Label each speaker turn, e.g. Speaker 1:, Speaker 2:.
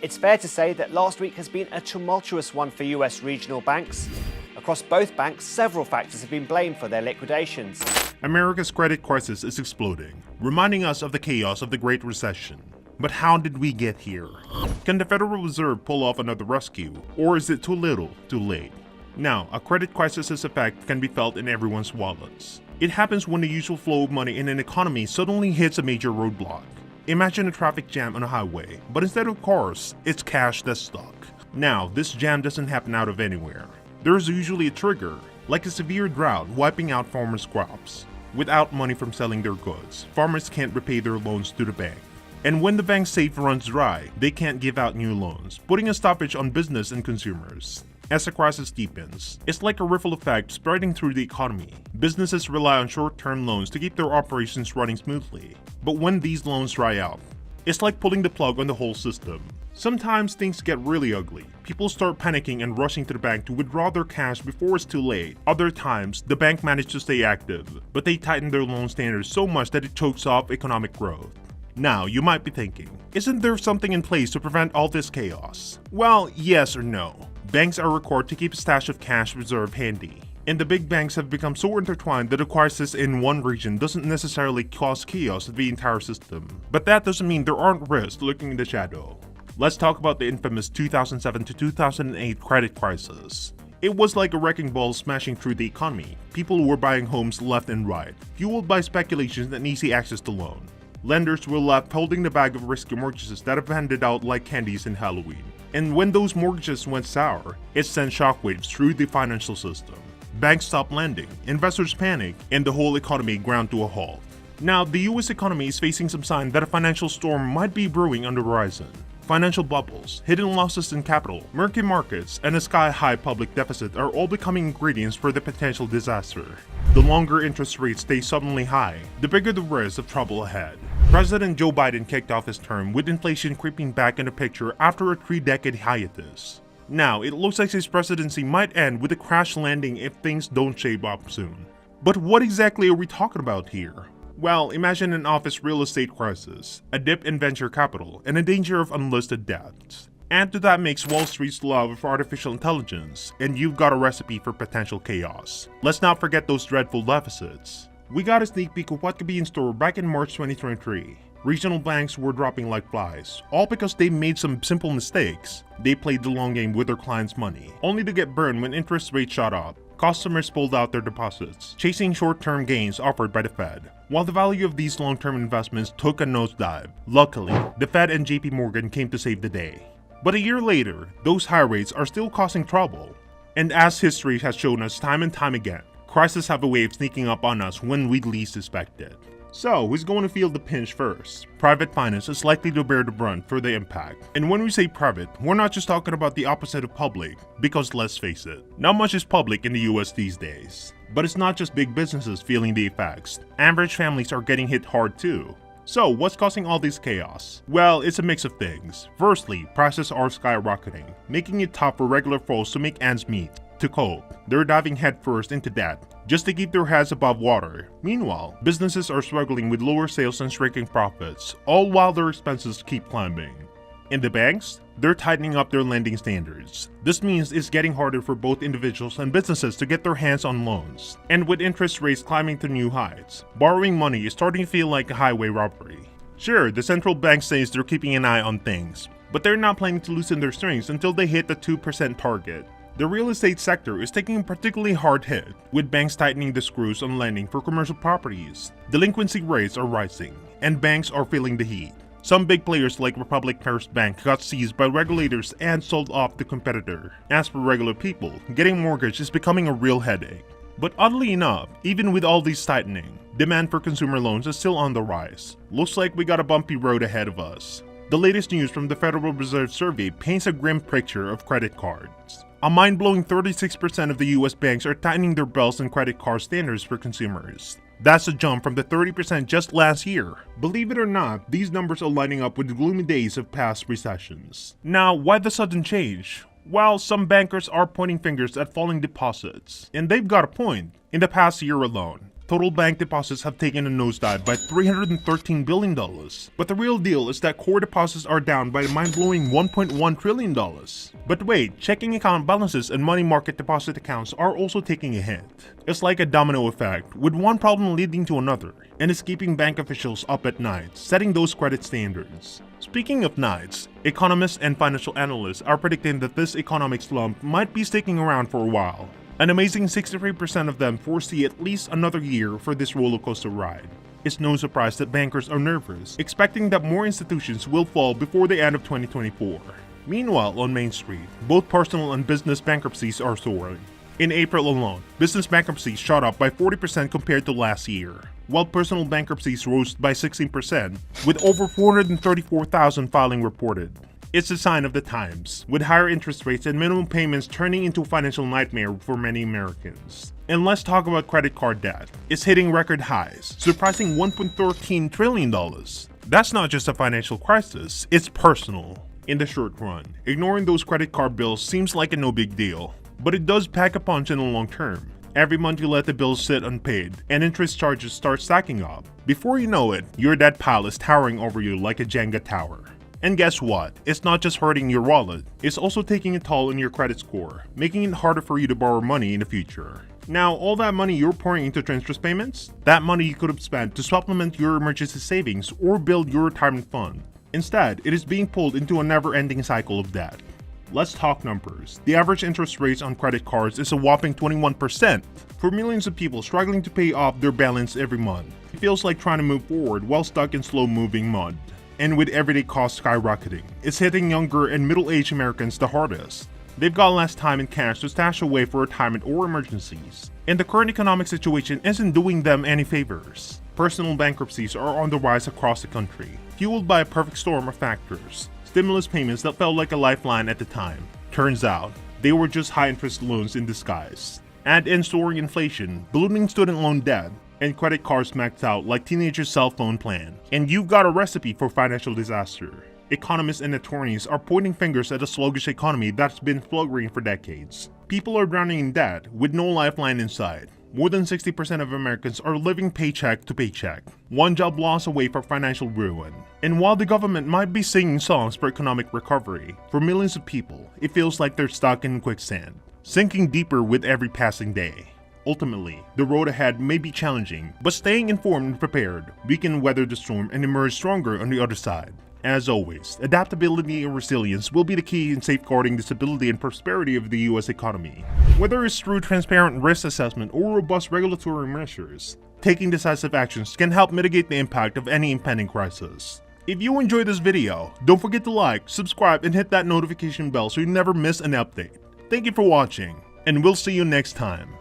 Speaker 1: It's fair to say that last week has been a tumultuous one for US regional banks. Across both banks, several factors have been blamed for their liquidations.
Speaker 2: America's credit crisis is exploding, reminding us of the chaos of the Great Recession. But how did we get here? Can the Federal Reserve pull off another rescue, or is it too little, too late? Now, a credit crisis's effect can be felt in everyone's wallets. It happens when the usual flow of money in an economy suddenly hits a major roadblock. Imagine a traffic jam on a highway, but instead of cars, it's cash that's stuck. Now, this jam doesn't happen out of anywhere. There's usually a trigger, like a severe drought wiping out farmers' crops. Without money from selling their goods, farmers can't repay their loans to the bank. And when the bank's safe runs dry, they can't give out new loans, putting a stoppage on business and consumers. As the crisis deepens, it's like a ripple effect spreading through the economy. Businesses rely on short-term loans to keep their operations running smoothly. But when these loans dry out, it's like pulling the plug on the whole system. Sometimes things get really ugly. People start panicking and rushing to the bank to withdraw their cash before it's too late. Other times, the bank managed to stay active, but they tighten their loan standards so much that it chokes off economic growth. Now, you might be thinking, isn't there something in place to prevent all this chaos? Well, yes or no. Banks are required to keep a stash of cash reserve handy. And the big banks have become so intertwined that a crisis in one region doesn't necessarily cause chaos to the entire system. But that doesn't mean there aren't risks lurking in the shadow. Let's talk about the infamous 2007 to 2008 credit crisis. It was like a wrecking ball smashing through the economy. People were buying homes left and right, fueled by speculations and easy access to loan. Lenders were left holding the bag of risky mortgages that have handed out like candies in Halloween. And when those mortgages went sour, it sent shockwaves through the financial system. Banks stopped lending, investors panicked, and the whole economy ground to a halt. Now, the US economy is facing some sign that a financial storm might be brewing on the horizon. Financial bubbles, hidden losses in capital, murky markets, and a sky-high public deficit are all becoming ingredients for the potential disaster. The longer interest rates stay suddenly high, the bigger the risk of trouble ahead. President Joe Biden kicked off his term with inflation creeping back in the picture after a 3-decade hiatus. Now, it looks like his presidency might end with a crash landing if things don't shape up soon. But what exactly are we talking about here? Well, imagine an office real estate crisis, a dip in venture capital, and a danger of unlisted debts. Add to that makes Wall Street's love of artificial intelligence, and you've got a recipe for potential chaos. Let's not forget those dreadful deficits. We got a sneak peek of what could be in store back in March 2023. Regional banks were dropping like flies, all because they made some simple mistakes. They played the long game with their clients' money, only to get burned when interest rates shot up. Customers pulled out their deposits, chasing short-term gains offered by the Fed, while the value of these long-term investments took a nosedive. Luckily, the Fed and JP Morgan came to save the day. But a year later, those high rates are still causing trouble. And as history has shown us time and time again, crises have a way of sneaking up on us when we least expect it. So, who's going to feel the pinch first? Private finance is likely to bear the brunt for the impact. And when we say private, we're not just talking about the opposite of public, because let's face it, not much is public in the US these days. But it's not just big businesses feeling the effects. Average families are getting hit hard too. So, what's causing all this chaos? Well, it's a mix of things. Firstly, prices are skyrocketing, making it tough for regular folks to make ends meet. To cope, they're diving headfirst into debt, just to keep their heads above water. Meanwhile, businesses are struggling with lower sales and shrinking profits, all while their expenses keep climbing. In the banks, they're tightening up their lending standards. This means it's getting harder for both individuals and businesses to get their hands on loans. And with interest rates climbing to new heights, borrowing money is starting to feel like a highway robbery. Sure, the central bank says they're keeping an eye on things, but they're not planning to loosen their strings until they hit the 2% target. The real estate sector is taking a particularly hard hit, with banks tightening the screws on lending for commercial properties. Delinquency rates are rising, and banks are feeling the heat. Some big players like Republic First Bank got seized by regulators and sold off to competitor. As for regular people, getting mortgage is becoming a real headache. But oddly enough, even with all these tightening, demand for consumer loans is still on the rise. Looks like we got a bumpy road ahead of us. The latest news from the Federal Reserve survey paints a grim picture of credit cards. A mind-blowing 36% of the US banks are tightening their belts on credit card standards for consumers. That's a jump from the 30% just last year. Believe it or not, these numbers are lining up with the gloomy days of past recessions. Now, why the sudden change? Well, some bankers are pointing fingers at falling deposits. And they've got a point. In the past year alone, total bank deposits have taken a nosedive by $313 billion. But the real deal is that core deposits are down by a mind-blowing $1.1 trillion. But wait, checking account balances and money market deposit accounts are also taking a hit. It's like a domino effect, with one problem leading to another, and it's keeping bank officials up at night, setting those credit standards. Speaking of nights, economists and financial analysts are predicting that this economic slump might be sticking around for a while. An amazing 63% of them foresee at least another year for this rollercoaster ride. It's no surprise that bankers are nervous, expecting that more institutions will fall before the end of 2024. Meanwhile, on Main Street, both personal and business bankruptcies are soaring. In April alone, business bankruptcies shot up by 40% compared to last year, while personal bankruptcies rose by 16%, with over 434,000 filing reported. It's a sign of the times, with higher interest rates and minimum payments turning into a financial nightmare for many Americans. And let's talk about credit card debt. It's hitting record highs, surpassing $1.13 trillion. That's not just a financial crisis, it's personal. In the short run, ignoring those credit card bills seems like a no big deal, but it does pack a punch in the long term. Every month you let the bills sit unpaid, and interest charges start stacking up. Before you know it, your debt pile is towering over you like a Jenga tower. And guess what? It's not just hurting your wallet, it's also taking a toll on your credit score, making it harder for you to borrow money in the future. Now, all that money you're pouring into interest payments, that money you could have spent to supplement your emergency savings or build your retirement fund. Instead, it is being pulled into a never-ending cycle of debt. Let's talk numbers. The average interest rates on credit cards is a whopping 21%. For millions of people struggling to pay off their balance every month, it feels like trying to move forward while stuck in slow-moving mud. And with everyday costs skyrocketing, it's hitting younger and middle-aged Americans the hardest. They've got less time and cash to stash away for retirement or emergencies, and the current economic situation isn't doing them any favors. Personal bankruptcies are on the rise across the country, fueled by a perfect storm of factors. Stimulus payments that felt like a lifeline at the time. Turns out, they were just high-interest loans in disguise. Add in soaring inflation, ballooning student loan debt, and credit cards maxed out like teenagers' cell phone plan, and you've got a recipe for financial disaster. Economists and attorneys are pointing fingers at a sluggish economy that's been fluttering for decades. People are drowning in debt with no lifeline in sight. More than 60% of Americans are living paycheck to paycheck, one job loss away from financial ruin. And while the government might be singing songs for economic recovery, for millions of people, it feels like they're stuck in quicksand, sinking deeper with every passing day. Ultimately, the road ahead may be challenging, but staying informed and prepared, we can weather the storm and emerge stronger on the other side. As always, adaptability and resilience will be the key in safeguarding the stability and prosperity of the US economy. Whether it's through transparent risk assessment or robust regulatory measures, taking decisive actions can help mitigate the impact of any impending crisis. If you enjoyed this video, don't forget to like, subscribe, and hit that notification bell so you never miss an update. Thank you for watching, and we'll see you next time.